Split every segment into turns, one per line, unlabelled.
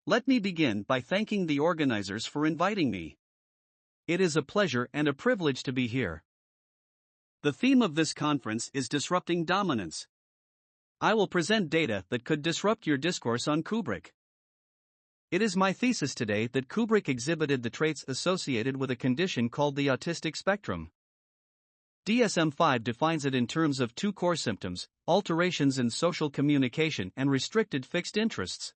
Let me begin by thanking the organizers for inviting me. It is a pleasure and a privilege to be here. The theme of this conference is Disrupting Dominance. I will present data that could disrupt your discourse on Kubrick. It is my thesis today that Kubrick exhibited the traits associated with a condition called the autistic spectrum. DSM-5 defines it in terms of two core symptoms: alterations in social communication and restricted fixed interests.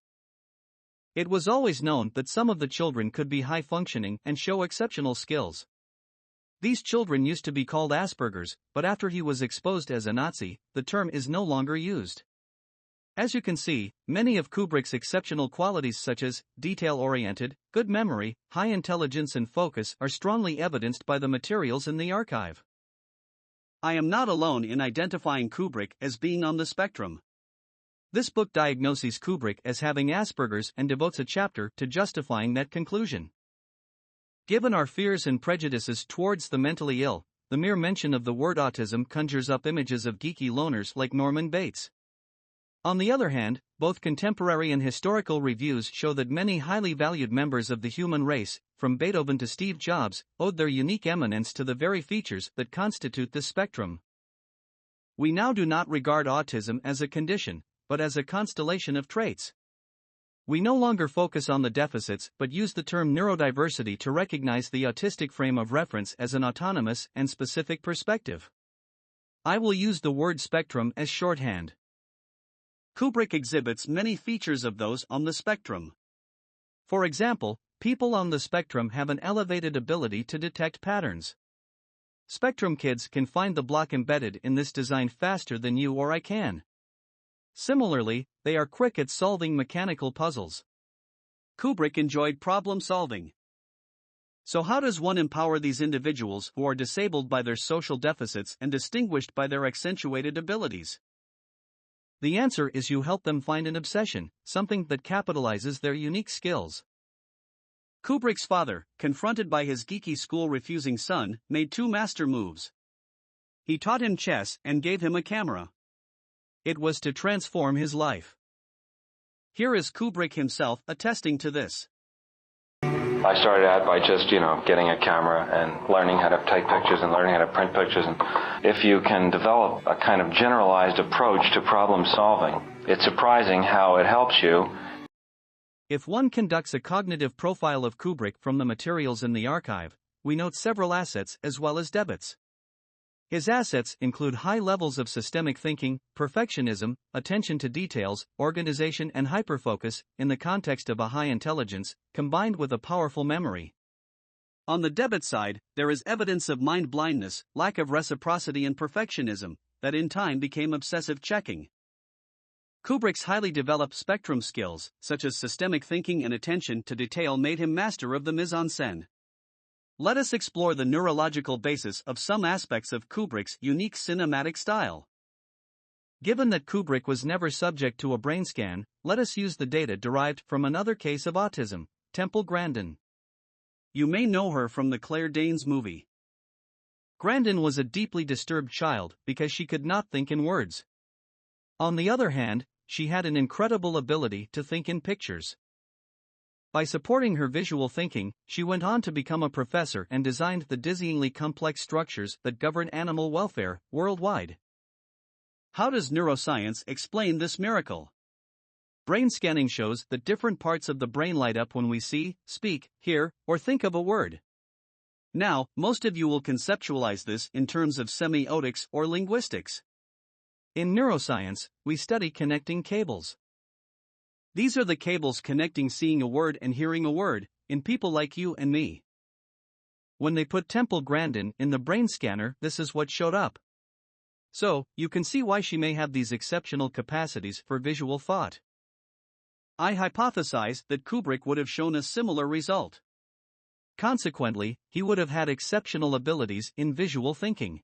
It was always known that some of the children could be high-functioning and show exceptional skills. These children used to be called Asperger's, but after he was exposed as a Nazi, the term is no longer used. As you can see, many of Kubrick's exceptional qualities such as detail-oriented, good memory, high intelligence and focus are strongly evidenced by the materials in the archive. I am not alone in identifying Kubrick as being on the spectrum. This book diagnoses Kubrick as having Asperger's and devotes a chapter to justifying that conclusion. Given our fears and prejudices towards the mentally ill, the mere mention of the word autism conjures up images of geeky loners like Norman Bates. On the other hand, both contemporary and historical reviews show that many highly valued members of the human race, from Beethoven to Steve Jobs, owed their unique eminence to the very features that constitute this spectrum. We now do not regard autism as a condition, but as a constellation of traits. We no longer focus on the deficits but use the term neurodiversity to recognize the autistic frame of reference as an autonomous and specific perspective. I will use the word spectrum as shorthand. Kubrick exhibits many features of those on the spectrum. For example, people on the spectrum have an elevated ability to detect patterns. Spectrum kids can find the block embedded in this design faster than you or I can. Similarly, they are quick at solving mechanical puzzles. Kubrick enjoyed problem solving. So how does one empower these individuals who are disabled by their social deficits and distinguished by their accentuated abilities? The answer is you help them find an obsession, something that capitalizes their unique skills. Kubrick's father, confronted by his geeky school-refusing son, made two master moves. He taught him chess and gave him a camera. It was to transform his life. Here is Kubrick himself attesting to this.
I started out by just, getting a camera and learning how to take pictures and learning how to print pictures. And if you can develop a kind of generalized approach to problem solving, it's surprising how it helps you.
If one conducts a cognitive profile of Kubrick from the materials in the archive, we note several assets as well as debits. His assets include high levels of systemic thinking, perfectionism, attention to details, organization and hyperfocus, in the context of a high intelligence, combined with a powerful memory. On the debit side, there is evidence of mind blindness, lack of reciprocity and perfectionism, that in time became obsessive checking. Kubrick's highly developed spectrum skills, such as systemic thinking and attention to detail, made him master of the mise-en-scène. Let us explore the neurological basis of some aspects of Kubrick's unique cinematic style. Given that Kubrick was never subject to a brain scan, let us use the data derived from another case of autism, Temple Grandin. You may know her from the Claire Danes movie. Grandin was a deeply disturbed child because she could not think in words. On the other hand, she had an incredible ability to think in pictures. By supporting her visual thinking, she went on to become a professor and designed the dizzyingly complex structures that govern animal welfare worldwide. How does neuroscience explain this miracle? Brain scanning shows that different parts of the brain light up when we see, speak, hear, or think of a word. Now, most of you will conceptualize this in terms of semiotics or linguistics. In neuroscience, we study connecting cables. These are the cables connecting seeing a word and hearing a word, in people like you and me. When they put Temple Grandin in the brain scanner, this is what showed up. So, you can see why she may have these exceptional capacities for visual thought. I hypothesize that Kubrick would have shown a similar result. Consequently, he would have had exceptional abilities in visual thinking.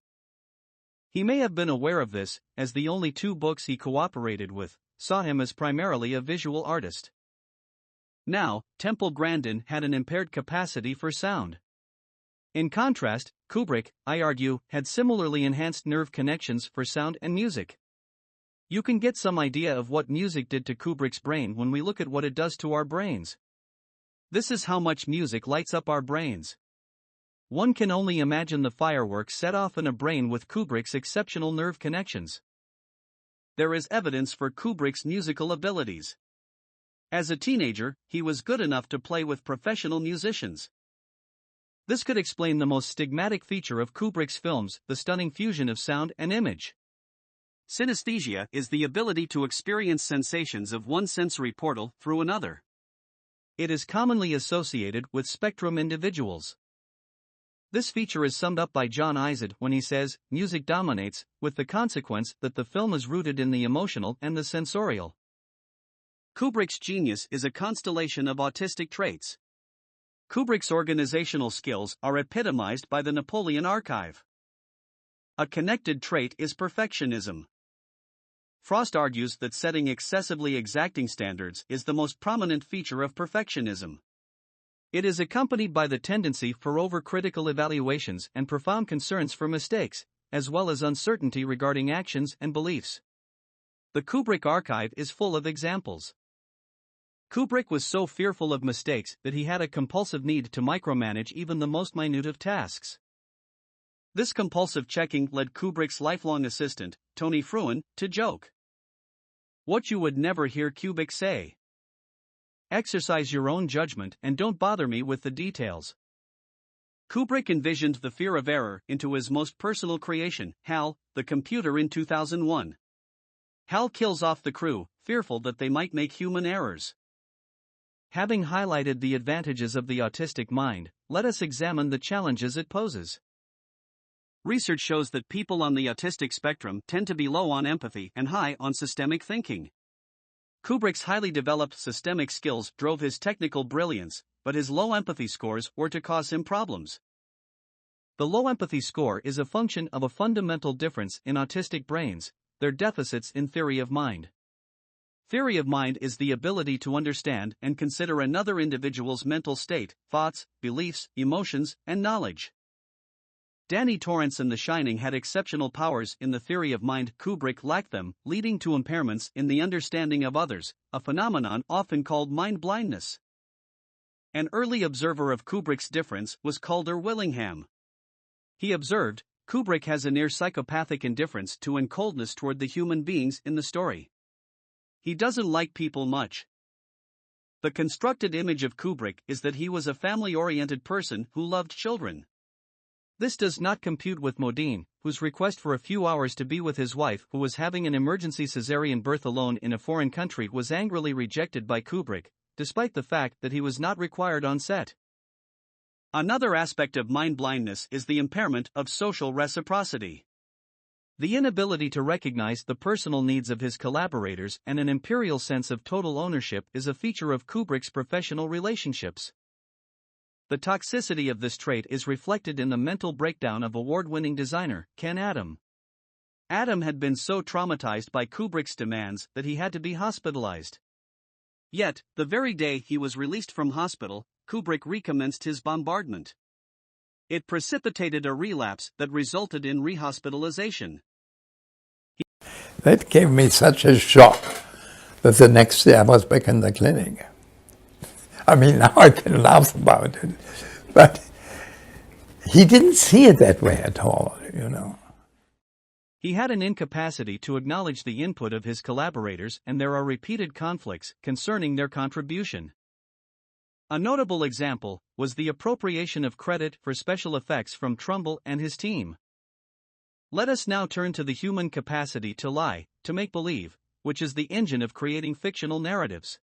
He may have been aware of this, as the only two books he cooperated with saw him as primarily a visual artist. Now, Temple Grandin had an impaired capacity for sound. In contrast, Kubrick, I argue, had similarly enhanced nerve connections for sound and music. You can get some idea of what music did to Kubrick's brain when we look at what it does to our brains. This is how much music lights up our brains. One can only imagine the fireworks set off in a brain with Kubrick's exceptional nerve connections. There is evidence for Kubrick's musical abilities. As a teenager, he was good enough to play with professional musicians. This could explain the most stigmatic feature of Kubrick's films, the stunning fusion of sound and image. Synesthesia is the ability to experience sensations of one sensory portal through another. It is commonly associated with spectrum individuals. This feature is summed up by John Izard when he says, "Music dominates, with the consequence that the film is rooted in the emotional and the sensorial." Kubrick's genius is a constellation of autistic traits. Kubrick's organizational skills are epitomized by the Napoleon Archive. A connected trait is perfectionism. Frost argues that setting excessively exacting standards is the most prominent feature of perfectionism. It is accompanied by the tendency for overcritical evaluations and profound concerns for mistakes, as well as uncertainty regarding actions and beliefs. The Kubrick Archive is full of examples. Kubrick was so fearful of mistakes that he had a compulsive need to micromanage even the most minute of tasks. This compulsive checking led Kubrick's lifelong assistant, Tony Fruin, to joke, "What you would never hear Kubrick say. Exercise your own judgment and don't bother me with the details." Kubrick envisioned the fear of error into his most personal creation, HAL, the computer, in 2001. HAL kills off the crew, fearful that they might make human errors. Having highlighted the advantages of the autistic mind, let us examine the challenges it poses. Research shows that people on the autistic spectrum tend to be low on empathy and high on systemic thinking. Kubrick's highly developed systemic skills drove his technical brilliance, but his low empathy scores were to cause him problems. The low empathy score is a function of a fundamental difference in autistic brains, their deficits in theory of mind. Theory of mind is the ability to understand and consider another individual's mental state, thoughts, beliefs, emotions, and knowledge. Danny Torrance in The Shining had exceptional powers in the theory of mind. Kubrick lacked them, leading to impairments in the understanding of others, a phenomenon often called mind blindness. An early observer of Kubrick's difference was Calder Willingham. He observed, "Kubrick has a near psychopathic indifference to and coldness toward the human beings in the story. He doesn't like people much." The constructed image of Kubrick is that he was a family-oriented person who loved children. This does not compute with Modine, whose request for a few hours to be with his wife, who was having an emergency cesarean birth alone in a foreign country, was angrily rejected by Kubrick, despite the fact that he was not required on set. Another aspect of mind blindness is the impairment of social reciprocity. The inability to recognize the personal needs of his collaborators and an imperial sense of total ownership is a feature of Kubrick's professional relationships. The toxicity of this trait is reflected in the mental breakdown of award-winning designer, Ken Adam. Adam had been so traumatized by Kubrick's demands that he had to be hospitalized. Yet, the very day he was released from hospital, Kubrick recommenced his bombardment. It precipitated a relapse that resulted in rehospitalization.
That gave me such a shock that the next day I was back in the clinic. I mean, now I can laugh about it, but he didn't see it that way at all, you know.
He had an incapacity to acknowledge the input of his collaborators, and there are repeated conflicts concerning their contribution. A notable example was the appropriation of credit for special effects from Trumbull and his team. Let us now turn to the human capacity to lie, to make believe, which is the engine of creating fictional narratives.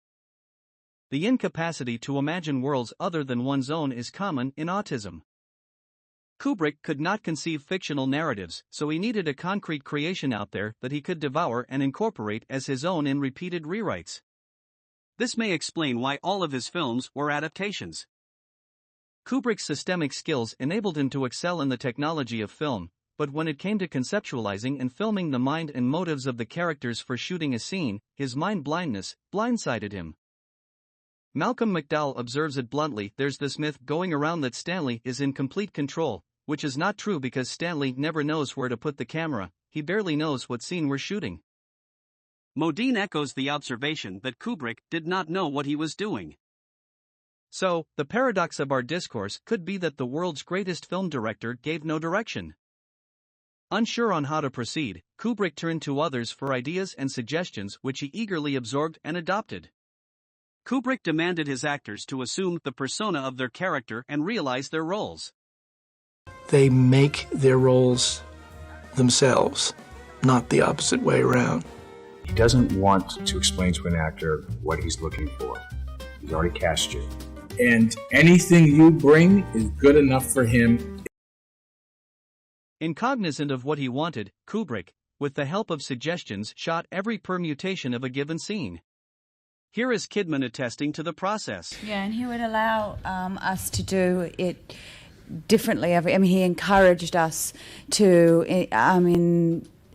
The incapacity to imagine worlds other than one's own is common in autism. Kubrick could not conceive fictional narratives, so he needed a concrete creation out there that he could devour and incorporate as his own in repeated rewrites. This may explain why all of his films were adaptations. Kubrick's systemic skills enabled him to excel in the technology of film, but when it came to conceptualizing and filming the mind and motives of the characters for shooting a scene, his mind blindness blindsided him. Malcolm McDowell observes it bluntly: "There's this myth going around that Stanley is in complete control, which is not true because Stanley never knows where to put the camera, he barely knows what scene we're shooting." Modine echoes the observation that Kubrick did not know what he was doing. So, the paradox of our discourse could be that the world's greatest film director gave no direction. Unsure on how to proceed, Kubrick turned to others for ideas and suggestions which he eagerly absorbed and adopted. Kubrick demanded his actors to assume the persona of their character and realize their roles.
They make their roles themselves, not the opposite way around.
He doesn't want to explain to an actor what he's looking for. He's already cast you.
And anything you bring is good enough for him.
Incognizant of what he wanted, Kubrick, with the help of suggestions, shot every permutation of a given scene. Here is Kidman attesting to the process.
Yeah, and he would allow us to do it differently. He encouraged us to,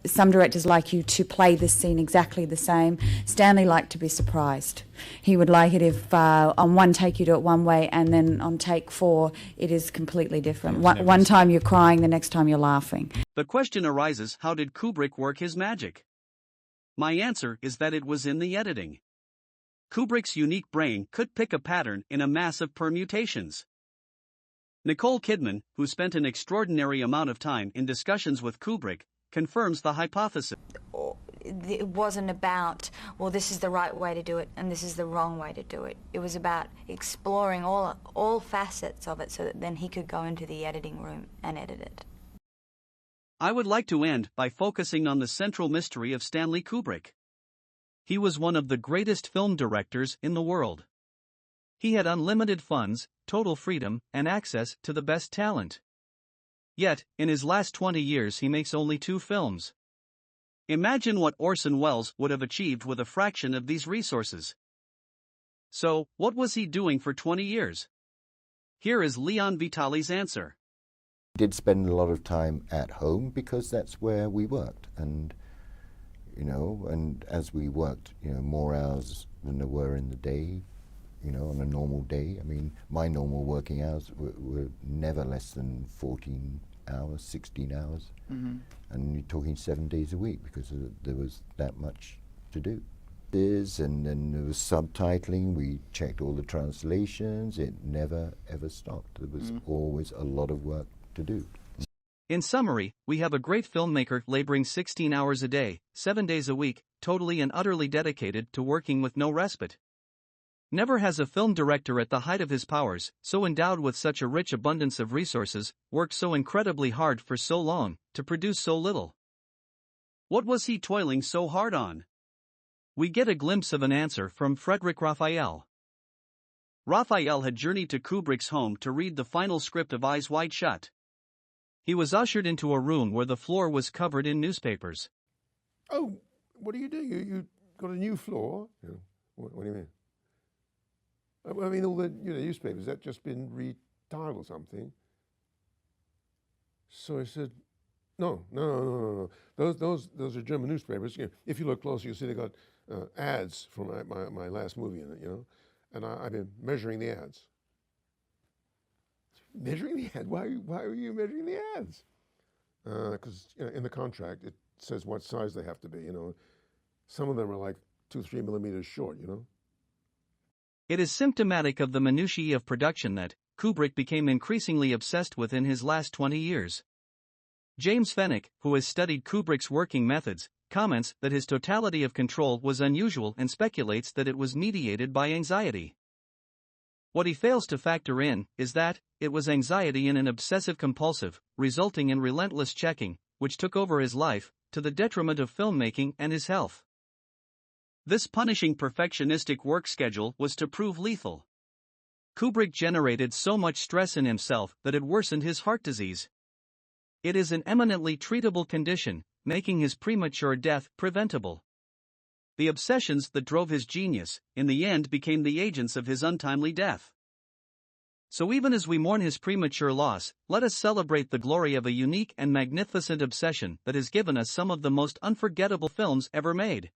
some directors like you to play this scene exactly the same. Stanley liked to be surprised. He would like it if on one take you do it one way and then on take 4 it is completely different. One time you're crying, the next time you're laughing.
The question arises, how did Kubrick work his magic? My answer is that it was in the editing. Kubrick's unique brain could pick a pattern in a mass of permutations. Nicole Kidman, who spent an extraordinary amount of time in discussions with Kubrick, confirms the hypothesis.
It wasn't about, well, this is the right way to do it and this is the wrong way to do it. It was about exploring all facets of it so that then he could go into the editing room and edit it.
I would like to end by focusing on the central mystery of Stanley Kubrick. He was one of the greatest film directors in the world. He had unlimited funds, total freedom, and access to the best talent. Yet, in his last 20 years he makes only 2 films. Imagine what Orson Welles would have achieved with a fraction of these resources. So, what was he doing for 20 years? Here is Leon Vitali's answer.
We did spend a lot of time at home because that's where we worked, and as we worked, more hours than there were in the day, on a normal day. My normal working hours were never less than 14 hours, 16 hours. Mm-hmm. And you're talking 7 days a week because there was that much to do. And then there was subtitling, we checked all the translations, it never ever stopped. There was always a lot of work to do.
In summary, we have a great filmmaker laboring 16 hours a day, 7 days a week, totally and utterly dedicated to working with no respite. Never has a film director at the height of his powers, so endowed with such a rich abundance of resources, worked so incredibly hard for so long, to produce so little. What was he toiling so hard on? We get a glimpse of an answer from Frederick Raphael. Raphael had journeyed to Kubrick's home to read the final script of Eyes Wide Shut. He was ushered into a room where the floor was covered in newspapers.
Oh, what are you doing? You got a new floor? What do you mean? All the newspapers, that just been retiled or something. So I said, no. Those are German newspapers. If you look closer, you'll see they got ads from my last movie in it, and I've been measuring the ads. Measuring the ads? Why are you measuring the ads? Because in the contract it says what size they have to be. Some of them are like 2-3 millimeters short.
It is symptomatic of the minutiae of production that Kubrick became increasingly obsessed with in his last 20 years. James Fenwick, who has studied Kubrick's working methods, comments that his totality of control was unusual and speculates that it was mediated by anxiety. What he fails to factor in is that it was anxiety in an obsessive-compulsive, resulting in relentless checking, which took over his life, to the detriment of filmmaking and his health. This punishing perfectionistic work schedule was to prove lethal. Kubrick generated so much stress in himself that it worsened his heart disease. It is an eminently treatable condition, making his premature death preventable. The obsessions that drove his genius, in the end became the agents of his untimely death. So even as we mourn his premature loss, let us celebrate the glory of a unique and magnificent obsession that has given us some of the most unforgettable films ever made.